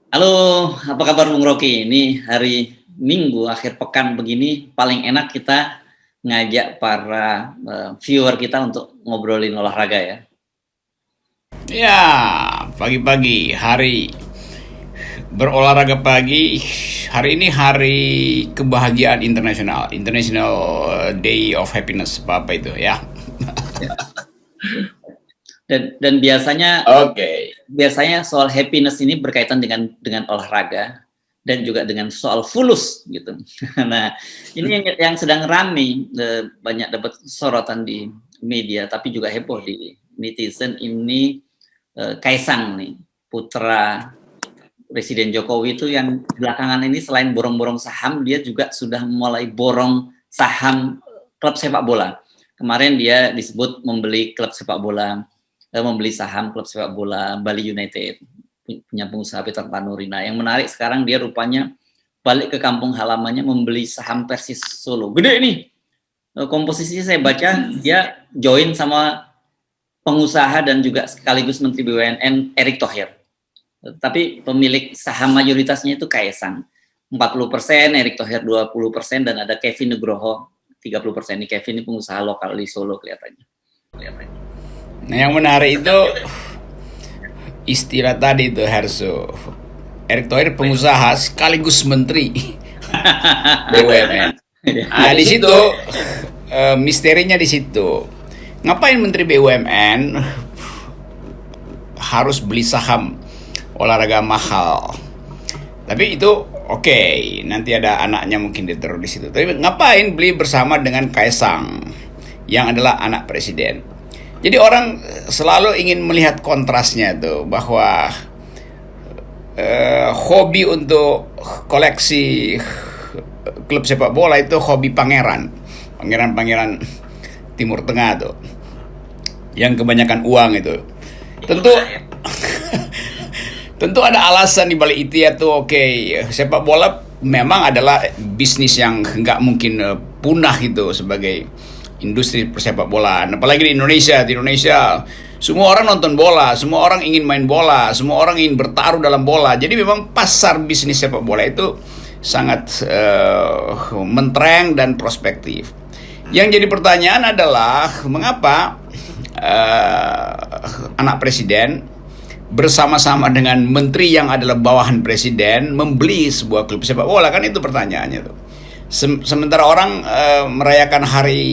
Halo, apa kabar Bung Rocky? Ini hari Minggu akhir pekan begini paling enak kita ngajak para viewer kita untuk ngobrolin olahraga ya. Ya, pagi-pagi hari berolahraga pagi. Hari ini hari kebahagiaan internasional, International Day of Happiness, apa itu ya? Dan biasanya Oke. biasanya soal happiness ini berkaitan dengan olahraga dan juga dengan soal fulus gitu. Nah, ini yang sedang rame, banyak dapat sorotan di media tapi juga heboh di netizen ini, Kaisang nih, putra Presiden Jokowi itu yang belakangan ini selain borong-borong saham, dia juga sudah mulai borong saham klub sepak bola. Kemarin dia disebut membeli klub sepak bola, membeli saham klub sepak bola Bali United, punya pengusaha Peter Tanuri. Nah, yang menarik sekarang dia rupanya balik ke kampung halamannya membeli saham Persis Solo. Gede nih. Komposisinya saya baca dia join sama pengusaha dan juga sekaligus Menteri BUMN Erick Thohir. Tapi pemilik saham mayoritasnya itu Kaisang 40%, Erick Thohir 20%, dan ada Kevin Nugroho 30%. Ini Kevin ini pengusaha lokal di Solo kelihatannya. Nah, yang menarik itu istilah tadi itu Herso. Erick Thohir pengusaha sekaligus menteri BUMN. Nah, di situ misterinya di situ. Ngapain Menteri BUMN harus beli saham olahraga mahal? Tapi itu oke, nanti ada anaknya mungkin ditaruh di situ. Tapi ngapain beli bersama dengan Kaisang yang adalah anak presiden? Jadi orang selalu ingin melihat kontrasnya tuh bahwa hobi untuk koleksi klub sepak bola itu hobi pangeran Timur Tengah tuh, yang kebanyakan uang itu. Tentu tentu ada alasan di balik itu ya tuh. Oke, sepak bola memang adalah bisnis yang nggak mungkin punah itu sebagai industri persepak bolaan. Apalagi di Indonesia. Di Indonesia semua orang nonton bola, semua orang ingin main bola, semua orang ingin bertaruh dalam bola. Jadi memang pasar bisnis sepak bola itu sangat mentereng dan prospektif. Yang jadi pertanyaan adalah mengapa anak presiden bersama-sama dengan menteri yang adalah bawahan presiden membeli sebuah klub sepak bola, kan itu pertanyaannya tuh. Sementara orang merayakan hari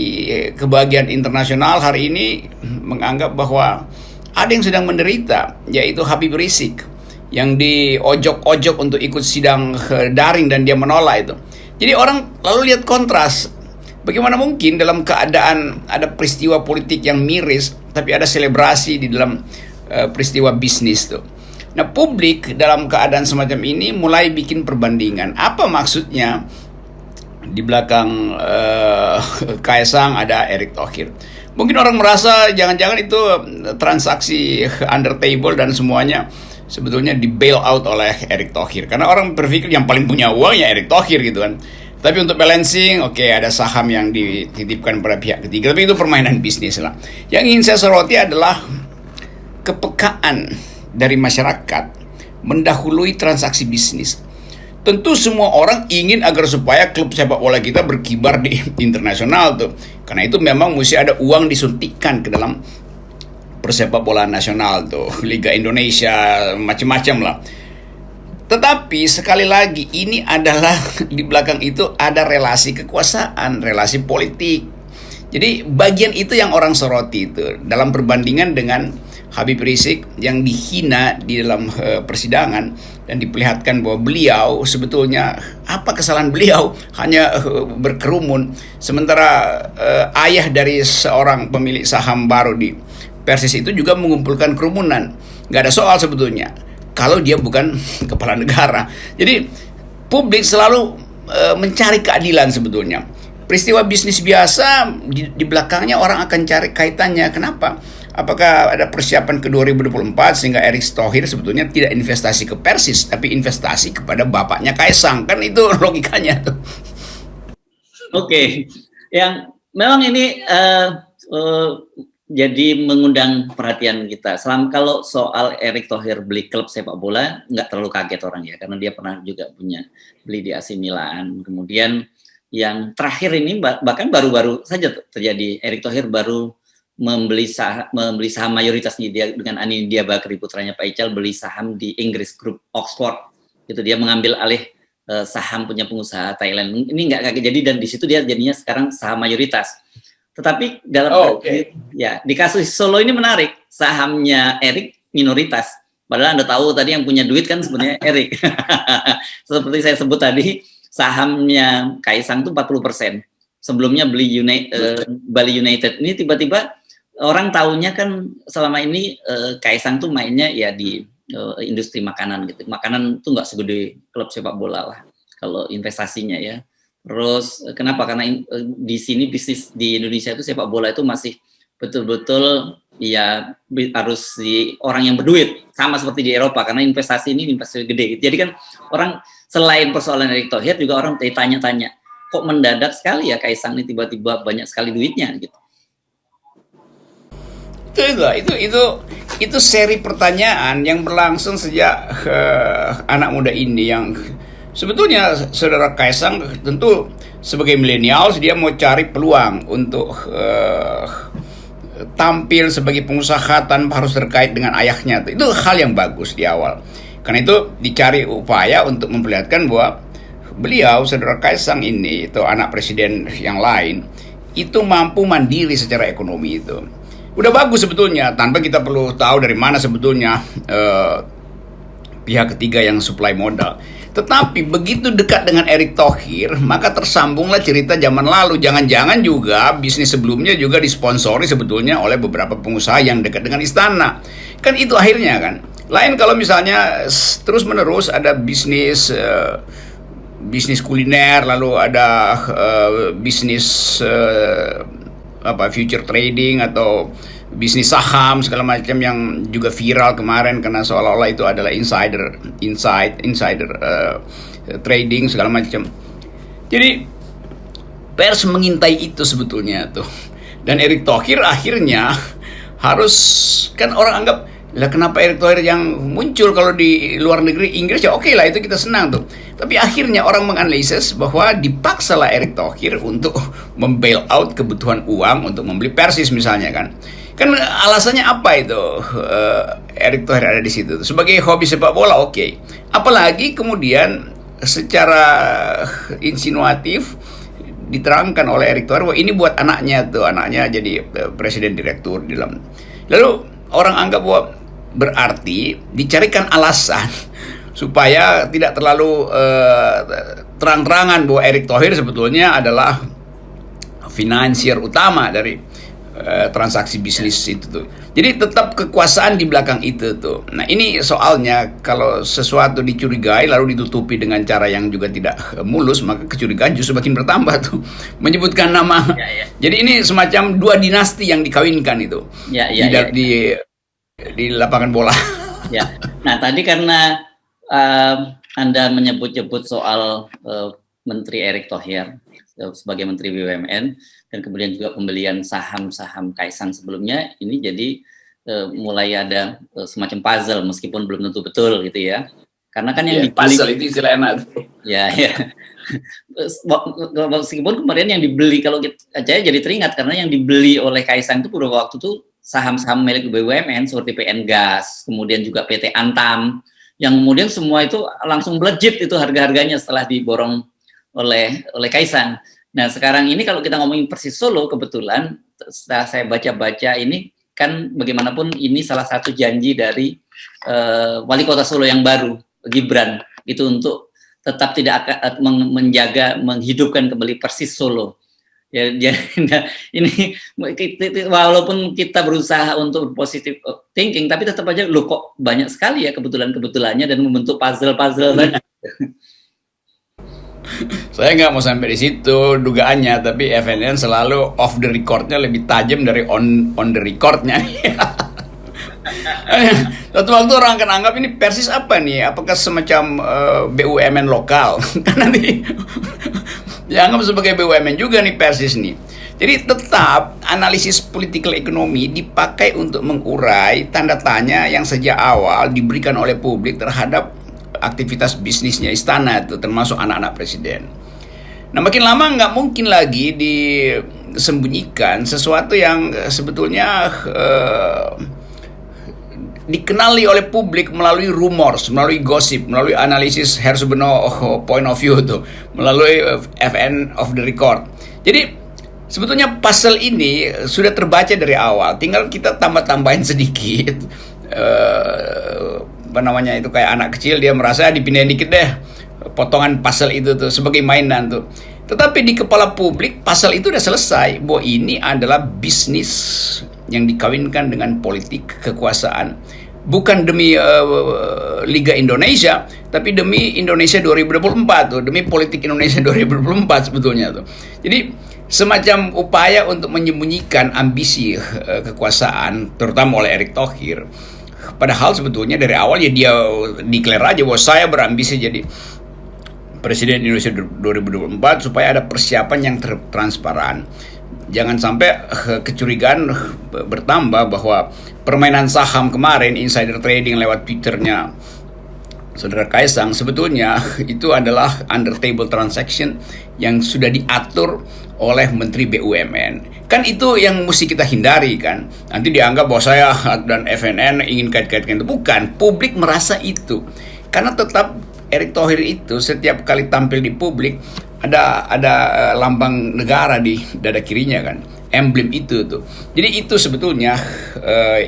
kebahagiaan internasional hari ini menganggap bahwa ada yang sedang menderita, yaitu Habib Rizik yang diojok-ojok untuk ikut sidang daring dan dia menolak itu. Jadi orang lalu lihat kontras. Bagaimana mungkin dalam keadaan ada peristiwa politik yang miris, tapi ada selebrasi di dalam peristiwa bisnis tuh. Nah, publik dalam keadaan semacam ini mulai bikin perbandingan. Apa maksudnya? Di belakang Kaisang ada Erick Thohir. Mungkin orang merasa jangan-jangan itu transaksi under table dan semuanya sebetulnya di bail out oleh Erick Thohir. Karena orang berpikir yang paling punya uang ya Erick Thohir gitu kan. Tapi untuk balancing, oke, ada saham yang dititipkan pada pihak ketiga. Tapi itu permainan bisnis lah. Yang ingin saya soroti adalah kepekaan dari masyarakat mendahului transaksi bisnis. Tentu semua orang ingin agar supaya klub sepak bola kita berkibar di internasional tuh. Karena itu memang mesti ada uang disuntikkan ke dalam persepak bola nasional tuh. Liga Indonesia, macam-macam lah. Tetapi sekali lagi ini adalah di belakang itu ada relasi kekuasaan, relasi politik. Jadi bagian itu yang orang soroti itu dalam perbandingan dengan Habib Rizik yang dihina di dalam persidangan dan diperlihatkan bahwa beliau sebetulnya apa kesalahan beliau hanya berkerumun, sementara ayah dari seorang pemilik saham baru di Persis itu juga mengumpulkan kerumunan. Nggak ada soal sebetulnya kalau dia bukan kepala negara. Jadi publik selalu mencari keadilan sebetulnya. Peristiwa bisnis biasa di belakangnya orang akan cari kaitannya. Kenapa? Apakah ada persiapan ke 2024 sehingga Erick Thohir sebetulnya tidak investasi ke Persis tapi investasi kepada bapaknya Kaisang, kan itu logikanya tuh. Oke, yang memang ini jadi mengundang perhatian kita. Kalau soal Erick Thohir beli klub sepak bola, nggak terlalu kaget orang ya, karena dia pernah juga punya beli di AC Milan. Kemudian yang terakhir ini bahkan baru-baru saja terjadi, Erick Thohir baru membeli saham mayoritas dia dengan Anindya Bakri, putranya Pak Ical, beli saham di Inggris Group Oxford. Itu dia mengambil alih saham punya pengusaha Thailand. Ini nggak kaget, jadi dan di situ dia jadinya sekarang saham mayoritas. Tetapi dalam ya di kasus Solo ini menarik, sahamnya Erick minoritas. Padahal Anda tahu tadi yang punya duit kan sebenarnya Erick. Seperti saya sebut tadi, sahamnya Kaisang itu 40%. Sebelumnya beli Bali United. Ini tiba-tiba orang tahunya kan selama ini Kaisang tuh mainnya ya di industri makanan gitu. Makanan tuh nggak segede klub sepak bola lah kalau investasinya ya. Terus kenapa? Karena di sini bisnis di Indonesia itu sepak bola itu masih betul-betul ya harus di orang yang berduit, sama seperti di Eropa, karena investasi ini investasi gede. Jadi kan orang selain persoalan Erick Thohir juga orang tanya-tanya, kok mendadak sekali ya Kaisang ini tiba-tiba banyak sekali duitnya gitu. Itu seri pertanyaan yang berlangsung sejak anak muda ini yang sebetulnya saudara Kaisang tentu sebagai milenial dia mau cari peluang untuk tampil sebagai pengusaha tanpa harus terkait dengan ayahnya. Itu hal yang bagus di awal. Karena itu dicari upaya untuk memperlihatkan bahwa beliau, saudara Kaisang ini, itu anak presiden yang lain, itu mampu mandiri secara ekonomi itu. Udah bagus sebetulnya, tanpa kita perlu tahu dari mana sebetulnya pihak ketiga yang supply modal. Tetapi begitu dekat dengan Erick Thohir, maka tersambunglah cerita zaman lalu. Jangan-jangan juga bisnis sebelumnya juga disponsori sebetulnya oleh beberapa pengusaha yang dekat dengan istana. Kan itu akhirnya kan. Lain kalau misalnya terus-menerus ada bisnis kuliner, lalu ada bisnis future trading atau bisnis saham segala macam yang juga viral kemarin karena seolah-olah itu adalah insider trading segala macam. Jadi pers mengintai itu sebetulnya tuh. Dan Erick Thohir akhirnya harus, kan orang anggap lah kenapa Erick Thohir yang muncul kalau di luar negeri Inggris ya oke lah, itu kita senang tuh. Tapi akhirnya orang menganalisis bahwa dipaksalah Erick Thohir untuk membail out kebutuhan uang untuk membeli Persis misalnya kan. Kan alasannya apa itu? Erick Thohir ada di situ sebagai hobi sepak bola, oke. Apalagi kemudian secara insinuatif diterangkan oleh Erick Thohir bahwa ini buat anaknya jadi presiden direktur di dalam. Lalu orang anggap bahwa berarti dicarikan alasan supaya tidak terlalu terang-terangan bahwa Erick Thohir sebetulnya adalah finansier utama dari transaksi bisnis itu tuh. Jadi tetap kekuasaan di belakang itu tuh. Nah ini soalnya kalau sesuatu dicurigai lalu ditutupi dengan cara yang juga tidak mulus, maka kecurigaan justru makin bertambah tuh. Menyebutkan nama. Jadi ini semacam dua dinasti yang dikawinkan itu di lapangan bola. Ya. Nah tadi karena Anda menyebut-nyebut soal Menteri Erick Thohir sebagai Menteri BUMN dan kemudian juga pembelian saham-saham Kaisang sebelumnya, ini jadi mulai ada semacam puzzle meskipun belum tentu betul gitu ya. Karena kan yang dibeli puzzle itu istilah enak. Ya. Meskipun kemarin yang dibeli, kalau saya jadi teringat karena yang dibeli oleh Kaisang itu pada waktu itu saham-saham milik BUMN seperti PN Gas, kemudian juga PT Antam, yang kemudian semua itu langsung melejit itu harga-harganya setelah diborong oleh Kaisang. Nah sekarang ini kalau kita ngomongin Persis Solo, kebetulan setelah saya baca-baca ini kan bagaimanapun ini salah satu janji dari wali kota Solo yang baru, Gibran, itu untuk tetap tidak akan menghidupkan kembali Persis Solo. Ya, ini walaupun kita berusaha untuk positive thinking, tapi tetap aja loh kok banyak sekali ya kebetulan-kebetulannya dan membentuk puzzle-puzzle tadi. Saya nggak mau sampai di situ dugaannya, tapi FNN selalu off the recordnya lebih tajam dari on the recordnya. Suatu waktu orang akan anggap ini Persis apa nih? Apakah semacam BUMN lokal? Kan nanti dianggap sebagai BUMN juga nih Persis nih. Jadi tetap analisis political economy dipakai untuk mengurai tanda tanya yang sejak awal diberikan oleh publik terhadap aktivitas bisnisnya istana itu, termasuk anak-anak presiden. Nah, makin lama nggak mungkin lagi disembunyikan sesuatu yang sebetulnya dikenali oleh publik melalui rumors, melalui gosip, melalui analisis Hersubeno point of view tuh, melalui FN of the record. Jadi sebetulnya puzzle ini sudah terbaca dari awal, tinggal kita tambah-tambahin sedikit. Apa namanya itu, kayak anak kecil dia merasa dipindahin dikit deh potongan puzzle itu tuh sebagai mainan tuh. Tetapi di kepala publik puzzle itu udah selesai bahwa ini adalah bisnis yang dikawinkan dengan politik kekuasaan. Bukan demi Liga Indonesia, tapi demi Indonesia 2024 tuh, demi politik Indonesia 2024 sebetulnya tuh. Jadi semacam upaya untuk menyembunyikan ambisi kekuasaan terutama oleh Erick Thohir. Padahal sebetulnya dari awal ya dia declare aja bahwa saya berambisi jadi Presiden Indonesia 2024 supaya ada persiapan yang transparan. Jangan sampai kecurigaan bertambah bahwa permainan saham kemarin, insider trading lewat Twitternya Saudara Kaisang, sebetulnya itu adalah under table transaction yang sudah diatur oleh Menteri BUMN. Kan itu yang mesti kita hindari kan. Nanti dianggap bahwa saya dan FNN ingin kait-kaitkan itu. Bukan, publik merasa itu. Karena tetap Erick Thohir itu setiap kali tampil di publik ada lambang negara di dada kirinya kan. Emblem itu tuh. Jadi itu sebetulnya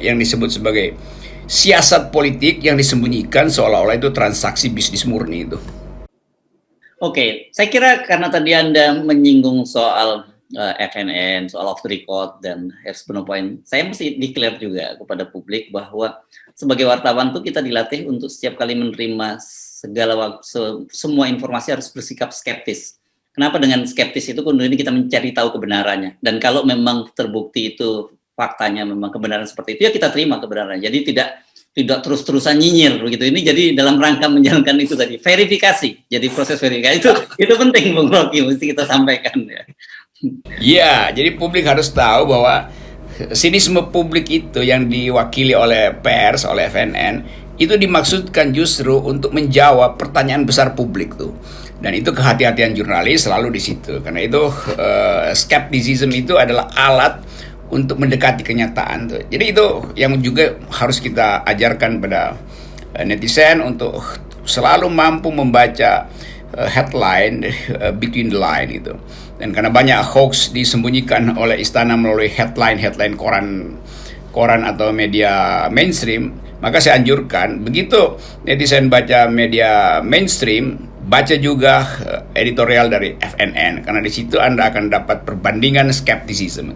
yang disebut sebagai siasat politik yang disembunyikan seolah-olah itu transaksi bisnis murni itu. Oke, saya kira karena tadi Anda menyinggung soal FNN, soal off the record dan Hersubeno point, saya mesti declare juga kepada publik bahwa sebagai wartawan tuh kita dilatih untuk setiap kali menerima semua informasi harus bersikap skeptis. Kenapa dengan skeptis itu kemudian kita mencari tahu kebenarannya, dan kalau memang terbukti itu faktanya memang kebenaran seperti itu ya kita terima kebenarannya. Jadi tidak terus-terusan nyinyir begitu. Ini jadi dalam rangka menjalankan itu tadi, verifikasi. Jadi proses verifikasi itu penting Bung Rocky, mesti kita sampaikan ya. Iya, jadi publik harus tahu bahwa sinisme publik itu yang diwakili oleh pers, oleh FNN, itu dimaksudkan justru untuk menjawab pertanyaan besar publik tuh. Dan itu kehati-hatian jurnalis selalu di situ. Karena itu skepticism itu adalah alat untuk mendekati kenyataan tuh. Jadi itu yang juga harus kita ajarkan pada netizen untuk selalu mampu membaca headline between the line itu. Dan karena banyak hoax disembunyikan oleh istana melalui headline koran atau media mainstream, maka saya anjurkan begitu netizen baca media mainstream, baca juga editorial dari FNN, karena di situ Anda akan dapat perbandingan skepticism.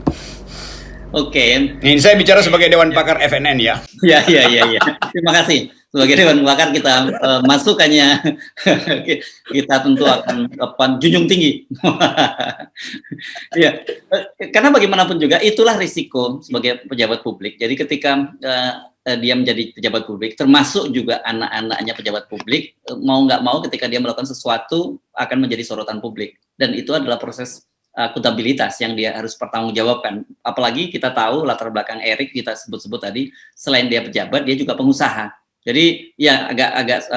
Oke. Ini saya bicara sebagai Dewan Pakar FNN ya. Ya. Terima kasih. Sebagai Dewan Pakar kita masukannya kita tentu akan junjung tinggi. Ya, karena bagaimanapun juga itulah risiko sebagai pejabat publik. Jadi ketika dia menjadi pejabat publik, termasuk juga anak-anaknya pejabat publik, mau nggak mau ketika dia melakukan sesuatu akan menjadi sorotan publik. Dan itu adalah proses akuntabilitas yang dia harus pertanggungjawabkan. Apalagi kita tahu latar belakang Erick kita sebut-sebut tadi, selain dia pejabat, dia juga pengusaha. Jadi ya agak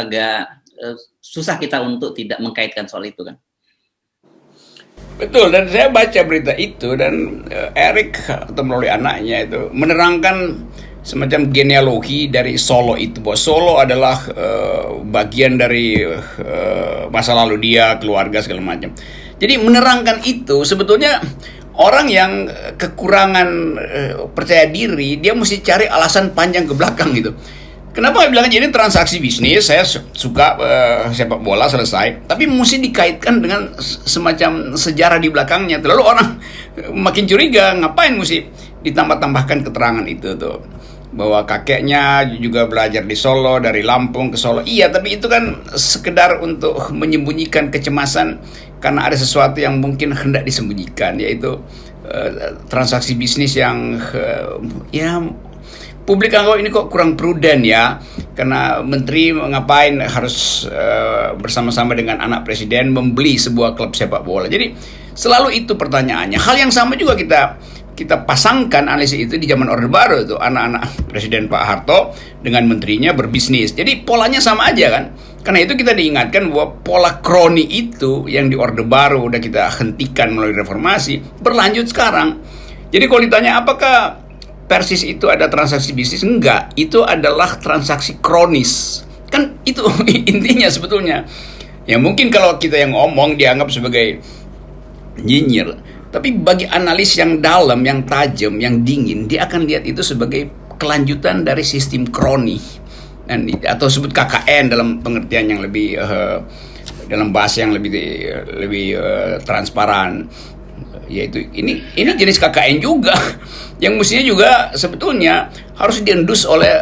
susah kita untuk tidak mengkaitkan soal itu kan. Betul, dan saya baca berita itu dan Erick atau melalui anaknya itu menerangkan semacam genealogi dari Solo itu, bahwa Solo adalah bagian dari masa lalu dia, keluarga segala macam. Jadi menerangkan itu sebetulnya orang yang kekurangan percaya diri, dia mesti cari alasan panjang ke belakang gitu. Kenapa bilang ini transaksi bisnis, saya suka sepak bola selesai, tapi mesti dikaitkan dengan semacam sejarah di belakangnya. Lalu orang makin curiga, ngapain mesti ditambah-tambahkan keterangan itu tuh. Bahwa kakeknya juga belajar di Solo, dari Lampung ke Solo. Iya, tapi itu kan sekedar untuk menyembunyikan kecemasan karena ada sesuatu yang mungkin hendak disembunyikan, yaitu transaksi bisnis yang ya publik anggap ini kok kurang prudent ya, karena menteri ngapain harus bersama-sama dengan anak presiden membeli sebuah klub sepak bola. Jadi Selalu itu pertanyaannya. Hal yang sama juga kita pasangkan analisis itu di zaman Orde Baru itu, anak-anak Presiden Pak Harto dengan menterinya berbisnis. Jadi polanya sama aja kan. Karena itu kita diingatkan bahwa pola kroni itu yang di Orde Baru udah kita hentikan melalui reformasi, berlanjut sekarang. Jadi kalau ditanya apakah Persis itu ada transaksi bisnis? Enggak, itu adalah transaksi kronis. Kan itu intinya sebetulnya. Ya mungkin kalau kita yang ngomong dianggap sebagai nyinyir, tapi bagi analis yang dalam, yang tajam, yang dingin, dia akan lihat itu sebagai kelanjutan dari sistem kroni, atau sebut KKN dalam pengertian yang lebih dalam bahasa yang lebih transparan, yaitu ini jenis KKN juga yang mestinya juga sebetulnya harus diendus oleh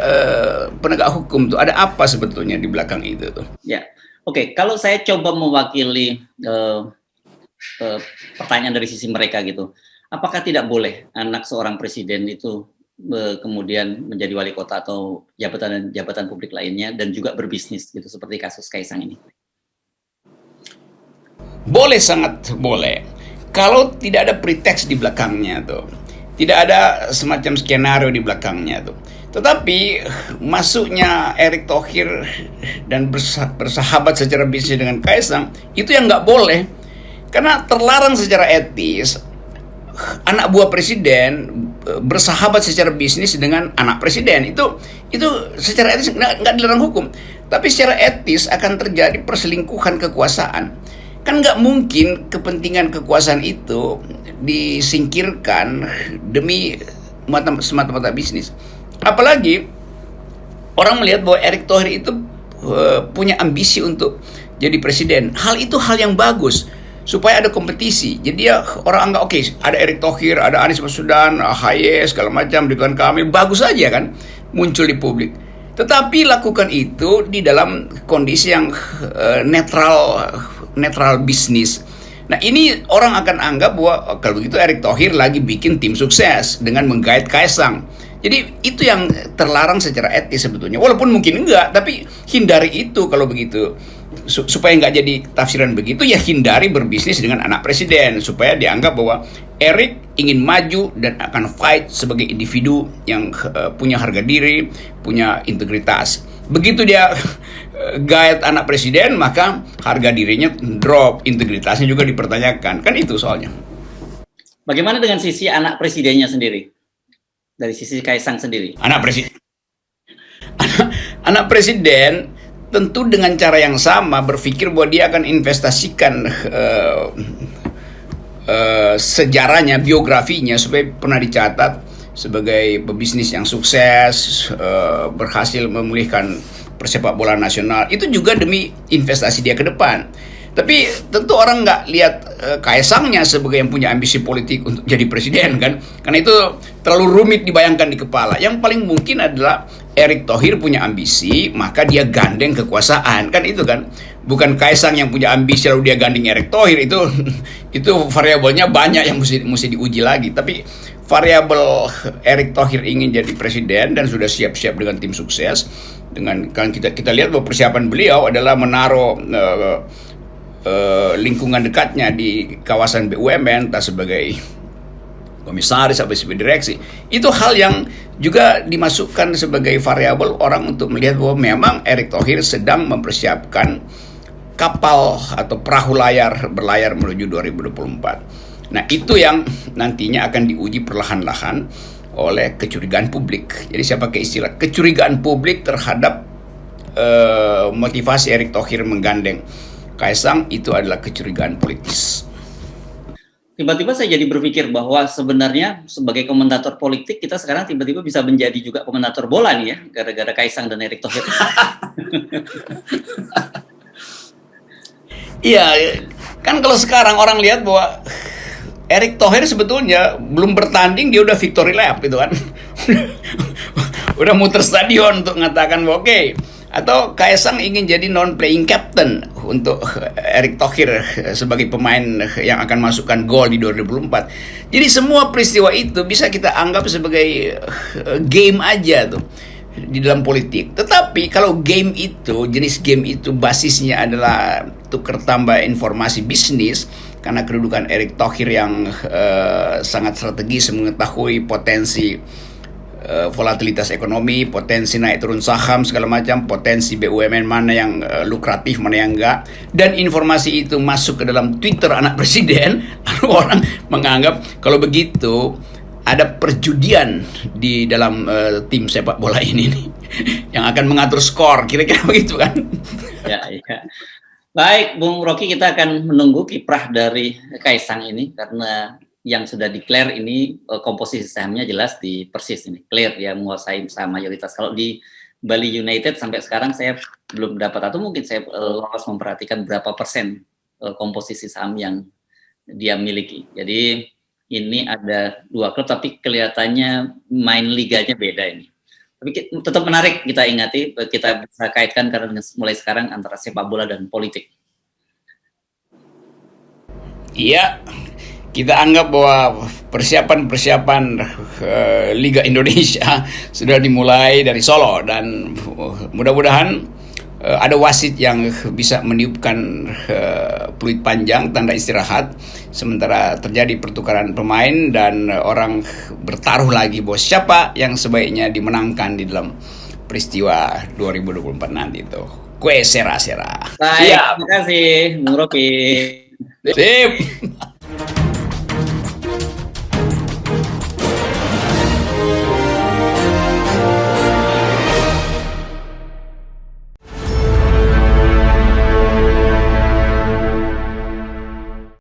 penegak hukum tuh. Ada apa sebetulnya di belakang itu tuh? Ya, oke. Kalau saya coba mewakili pertanyaan dari sisi mereka gitu, apakah tidak boleh anak seorang presiden itu kemudian menjadi wali kota atau jabatan publik lainnya dan juga berbisnis gitu seperti kasus Kaisang ini? Boleh, sangat boleh. Kalau tidak ada preteks di belakangnya tuh, tidak ada semacam skenario di belakangnya tuh. Tetapi masuknya Erick Thohir dan bersahabat secara bisnis dengan Kaisang itu yang nggak boleh. Karena terlarang secara etis anak buah presiden bersahabat secara bisnis dengan anak presiden. Itu secara etis nggak dilarang hukum. Tapi secara etis akan terjadi perselingkuhan kekuasaan. Kan nggak mungkin kepentingan kekuasaan itu disingkirkan demi semata-mata bisnis. Apalagi orang melihat bahwa Erick Thohir itu punya ambisi untuk jadi presiden. Hal itu hal yang bagus, supaya ada kompetisi. Jadi ya orang anggap oke, ada Erick Thohir, ada Anies Baswedan, AHY, segala macam, Ridwan Kamil, bagus aja kan muncul di publik. Tetapi lakukan itu di dalam kondisi yang netral bisnis. Nah ini orang akan anggap bahwa kalau begitu Erick Thohir lagi bikin tim sukses dengan menggait Kaisang. Jadi itu yang terlarang secara etis sebetulnya. Walaupun mungkin enggak, tapi hindari itu kalau begitu. Supaya nggak jadi tafsiran begitu, ya hindari berbisnis dengan anak presiden. Supaya dianggap bahwa Erick ingin maju dan akan fight sebagai individu yang punya harga diri, punya integritas. Begitu dia gait anak presiden, maka harga dirinya drop, integritasnya juga dipertanyakan. Kan itu soalnya. Bagaimana dengan sisi anak presidennya sendiri? Dari sisi Kaisang sendiri? Anak presiden tentu dengan cara yang sama berpikir bahwa dia akan investasikan sejarahnya, biografinya supaya pernah dicatat sebagai pebisnis yang sukses, berhasil memulihkan persepak bola nasional. Itu juga demi investasi dia ke depan. Tapi tentu orang nggak lihat Kaisangnya sebagai yang punya ambisi politik untuk jadi presiden kan, karena itu terlalu rumit dibayangkan di kepala. Yang paling mungkin adalah Erick Thohir punya ambisi, maka dia gandeng kekuasaan, kan itu kan. Bukan Kaisang yang punya ambisi lalu dia gandeng Erick Thohir, itu variabelnya banyak yang mesti diuji lagi. Tapi variabel Erick Thohir ingin jadi presiden dan sudah siap-siap dengan tim sukses, dengan kan kita lihat bahwa persiapan beliau adalah menaruh lingkungan dekatnya di kawasan BUMN, entah sebagai komisaris atau sebagai direksi. Itu hal yang juga dimasukkan sebagai variabel orang untuk melihat bahwa memang Erick Thohir sedang mempersiapkan kapal atau perahu berlayar menuju 2024. Nah itu yang nantinya akan diuji perlahan-lahan oleh kecurigaan publik. Jadi saya pakai istilah kecurigaan publik terhadap motivasi Erick Thohir menggandeng Kaisang, itu adalah kecurigaan politis. Tiba-tiba saya jadi berpikir bahwa sebenarnya sebagai komentator politik kita sekarang tiba-tiba bisa menjadi juga komentator bola nih ya, gara-gara Kaisang dan Erick Thohir. Iya, kan kalau sekarang orang lihat bahwa Erick Thohir sebetulnya belum bertanding dia udah victory lap gitu kan. Udah muter stadion untuk mengatakan oke. Atau Kaisang ingin jadi non-playing captain untuk Erick Thohir sebagai pemain yang akan masukkan gol di 2024. Jadi semua peristiwa itu bisa kita anggap sebagai game aja tuh di dalam politik. Tetapi kalau game itu, jenis game itu basisnya adalah tukar tambah informasi bisnis, karena kedudukan Erick Thohir yang sangat strategis mengetahui potensi volatilitas ekonomi, potensi naik turun saham segala macam, potensi BUMN mana yang lukratif, mana yang enggak, dan informasi itu masuk ke dalam Twitter anak presiden, lalu orang menganggap kalau begitu ada perjudian di dalam tim sepak bola ini nih, yang akan mengatur skor, kira-kira begitu kan? Ya, ya. Baik, Bung Rocky, kita akan menunggu kiprah dari Kaisang ini karena yang sudah declare ini komposisi sahamnya jelas di Persis ini, clear dia menguasai saham mayoritas. Kalau di Bali United sampai sekarang saya belum dapat, atau mungkin saya harus memperhatikan berapa persen komposisi saham yang dia miliki. Jadi ini ada 2 klub tapi kelihatannya main liganya beda ini. Tapi tetap menarik kita ingati, kita bisa kaitkan karena mulai sekarang antara sepak bola dan politik. Iya, kita anggap bahwa persiapan Liga Indonesia sudah dimulai dari Solo, dan mudah-mudahan ada wasit yang bisa meniupkan peluit panjang tanda istirahat sementara terjadi pertukaran pemain dan orang bertaruh lagi bahwa siapa yang sebaiknya dimenangkan di dalam peristiwa 2024 nanti itu. Kue sera-sera. Baik, terima kasih Bung Rocky. Sip.